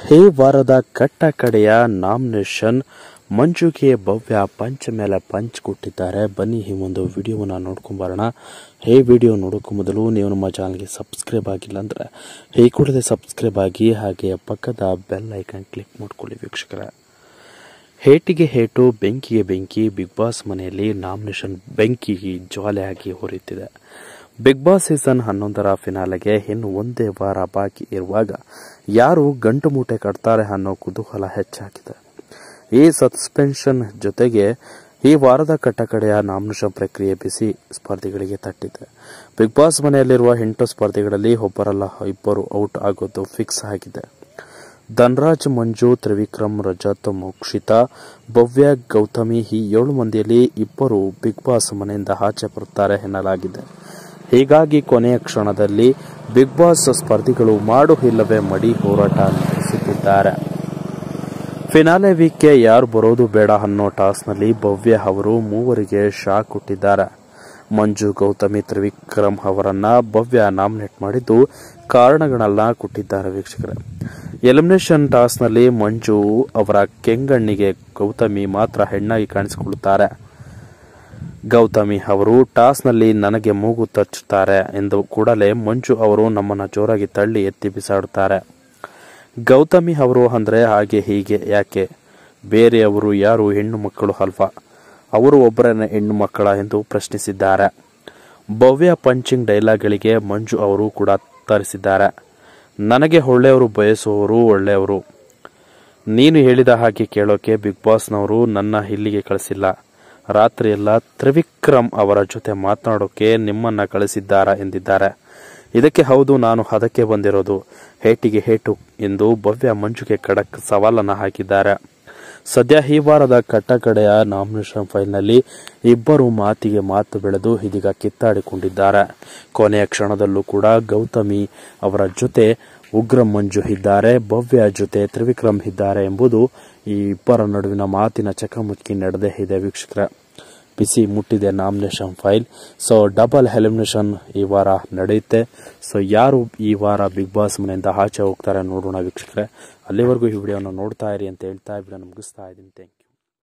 ಈ ವಾರದ ಕಟ್ಟ ಕಡೆಯ ನಾಮಿನೇಷನ್ ಮಂಜುಗೆ ಭವ್ಯ ಪಂಚ್ ಮೇಲೆ ಪಂಚ್ ಕೊಟ್ಟಿದ್ದಾರೆ. ಬನ್ನಿ ಈ ಒಂದು ವಿಡಿಯೋವನ್ನು ನೋಡ್ಕೊಂಡು ಬರೋಣ. ಈ ವಿಡಿಯೋ ನೋಡೋಕ್ಕೂ ಮೊದಲು ನೀವು ನಮ್ಮ ಚಾನಲ್ಗೆ ಸಬ್ಸ್ಕ್ರೈಬ್ ಆಗಿಲ್ಲ ಅಂದರೆ ಈ ಕೂಡಲೇ ಸಬ್ಸ್ಕ್ರೈಬ್ ಆಗಿ, ಹಾಗೆ ಪಕ್ಕದ ಬೆಲ್ ಐಕಾನ್ ಕ್ಲಿಕ್ ಮಾಡ್ಕೊಳ್ಳಿ ವೀಕ್ಷಕರೇ. ಹೇಟಿಗೆ ಹೇಟು, ಬೆಂಕಿಗೆ ಬೆಂಕಿ. ಬಿಗ್ ಬಾಸ್ ಮನೆಯಲ್ಲಿ ನಾಮಿನೇಷನ್ ಬೆಂಕಿ ಜ್ವಾಲೆಯಾಗಿ ಹೊರೆಯುತ್ತಿದೆ. ಬಿಗ್ ಬಾಸ್ ಸೀಸನ್ 11ರ ಫಿನಾಲೆಗೆ ಇನ್ನು ಒಂದೇ ವಾರ ಬಾಕಿ ಇರುವಾಗ ಯಾರು ಗಂಟು ಮೂಟೆ ಕಟ್ತಾರೆ ಅನ್ನೋ ಕುತೂಹಲ ಹೆಚ್ಚಾಗಿದೆ. ಈ ಸಸ್ಪೆನ್ಷನ್ ಜೊತೆಗೆ ಈ ವಾರದ ಕಟ್ಟಕಡೆಯ ನಾಮಿನೇಷನ್ ಪ್ರಕ್ರಿಯೆ ಬಿಸಿ ಸ್ಪರ್ಧಿಗಳಿಗೆ ತಟ್ಟಿದೆ. ಬಿಗ್ ಬಾಸ್ ಮನೆಯಲ್ಲಿರುವ 8 ಸ್ಪರ್ಧಿಗಳಲ್ಲಿ ಒಬ್ಬರಲ್ಲ ಇಬ್ಬರು ಔಟ್ ಆಗೋದು ಫಿಕ್ಸ್ ಆಗಿದೆ. ಧನ್ರಾಜ್, ಮಂಜು, ತ್ರಿವಿಕ್ರಮ್, ರಜತ್, ಮೋಕ್ಷಿತಾ, ಭವ್ಯ, ಗೌತಮಿ ಈ 7 ಮಂದಿಯಲ್ಲಿ ಇಬ್ಬರು ಬಿಗ್ ಬಾಸ್ ಮನೆಯಿಂದ ಆಚೆ ಬರುತ್ತಾರೆ ಎನ್ನಲಾಗಿದೆ. ಹೀಗಾಗಿ ಕೊನೆಯ ಕ್ಷಣದಲ್ಲಿ ಬಿಗ್ ಬಾಸ್ ಸ್ಪರ್ಧಿಗಳು ಮಾಡು ಇಲ್ಲವೇ ಮಡಿ ಹೋರಾಟ ನಡೆಸುತ್ತಿದ್ದಾರೆ. ಫಿನಾಲೆ ವೀಕ್ಗೆ ಯಾರು ಬರೋದು ಬೇಡ ಅನ್ನೋ ಟಾಸ್ನಲ್ಲಿ ಭವ್ಯ ಅವರು 3 ಶಾಕ್ ಕೊಟ್ಟಿದ್ದಾರೆ. ಮಂಜು, ಗೌತಮಿ, ತ್ರಿವಿಕ್ರಮ್ ಅವರನ್ನ ಭವ್ಯ ನಾಮಿನೇಟ್ ಮಾಡಿದ್ದು ಕಾರಣಗಳನ್ನ ಕೊಟ್ಟಿದ್ದಾರೆ ವೀಕ್ಷಕರೇ. ಎಲಿಮಿನೇಷನ್ ಟಾಸ್ನಲ್ಲಿ ಮಂಜು ಅವರ ಕೆಂಗಣ್ಣಿಗೆ ಗೌತಮಿ ಮಾತ್ರ ಹೆಣ್ಣಾಗಿ ಕಾಣಿಸಿಕೊಳ್ಳುತ್ತಾರೆ. ಗೌತಮಿ ಅವರು ಟಾಸ್ನಲ್ಲಿ ನನಗೆ ಮೂಗು ತಚ್ಚುತ್ತಾರೆ ಎಂದು ಕೂಡಲೇ ಮಂಜು ಅವರು ನಮ್ಮನ್ನ ಜೋರಾಗಿ ತಳ್ಳಿ ಎತ್ತಿ ಬಿಸಾಡುತ್ತಾರೆ. ಗೌತಮಿ ಅವರು ಅಂದ್ರೆ ಹಾಗೆ ಹೀಗೆ ಯಾಕೆ, ಬೇರೆಯವರು ಯಾರು ಹೆಣ್ಣು ಮಕ್ಕಳು ಅಲ್ವಾ, ಅವರು ಒಬ್ಬರನ್ನ ಹೆಣ್ಣು ಮಕ್ಕಳ ಎಂದು ಪ್ರಶ್ನಿಸಿದ್ದಾರೆ. ಭವ್ಯ ಪಂಚಿಂಗ್ ಡೈಲಾಗ್ಗಳಿಗೆ ಮಂಜು ಅವರು ಕೂಡ ಉತ್ತರಿಸಿದ್ದಾರೆ. ನನಗೆ ಒಳ್ಳೆಯವರು ಬಯಸುವವರು ಒಳ್ಳೆಯವರು, ನೀನು ಹೇಳಿದ ಹಾಗೆ ಕೇಳೋಕೆ ಬಿಗ್ ಬಾಸ್ನವರು ನನ್ನ ಇಲ್ಲಿಗೆ ಕಳಿಸಿಲ್ಲ. ರಾತ್ರಿಯೆಲ್ಲ ತ್ರಿವಿಕ್ರಮ್ ಅವರ ಜೊತೆ ಮಾತನಾಡೋಕೆ ನಿಮ್ಮನ್ನ ಕಳಿಸಿದ್ದಾರಾ ಎಂದಿದ್ದಾರೆ. ಇದಕ್ಕೆ ಹೌದು, ನಾನು ಅದಕ್ಕೆ ಬಂದಿರೋದು. ಹೇಟಿಗೆ ಹೇಟು ಎಂದು ಭವ್ಯ ಮಂಜುಗೆ ಖಡಕ್ ಸವಾಲನ್ನ ಹಾಕಿದ್ದಾರೆ. ಸದ್ಯ ಈ ವಾರದ ಕಟ್ಟಕಡೆಯ ನಾಮಿನೇಷನ್ ಫೈಲ್ನಲ್ಲಿ ಇಬ್ಬರು ಮಾತಿಗೆ ಮಾತು ಬೆಳೆದು ಇದೀಗ ಕಿತ್ತಾಡಿಕೊಂಡಿದ್ದಾರೆ. ಕೊನೆಯ ಕ್ಷಣದಲ್ಲೂ ಕೂಡ ಗೌತಮಿ ಅವರ ಜೊತೆ ಉಗ್ರ ಮಂಜು ಇದ್ದಾರೆ, ಭವ್ಯ ಜೊತೆ ತ್ರಿವಿಕ್ರಮ್ ಇದ್ದಾರೆ ಎಂಬುದು ಈ ಇಬ್ಬರ ನಡುವಿನ ಮಾತಿನ ಚಕಮಕಿ ನಡೆದೇ ಇದೆ ವೀಕ್ಷಕರೇ. ಬಿಸಿ ಮುಟ್ಟಿದೆ nomination file. So double elimination ಈ ವಾರ ನಡೆಯುತ್ತೆ. ಸೊ ಯಾರು ಈ ವಾರ ಬಿಗ್ ಬಾಸ್ ಮನೆಯಿಂದ ಆಚೆ ಹೋಗ್ತಾರೆ ನೋಡೋಣ ವೀಕ್ಷಕರೇ. ಅಲ್ಲಿವರೆಗೂ ಈ ವಿಡಿಯೋನ ನೋಡ್ತಾ ಇರಿ ಅಂತ ಹೇಳ್ತಾ ವಿಡಿಯೋನ ಮುಗಿಸ್ತಾ ಇದ್ದೀನಿ.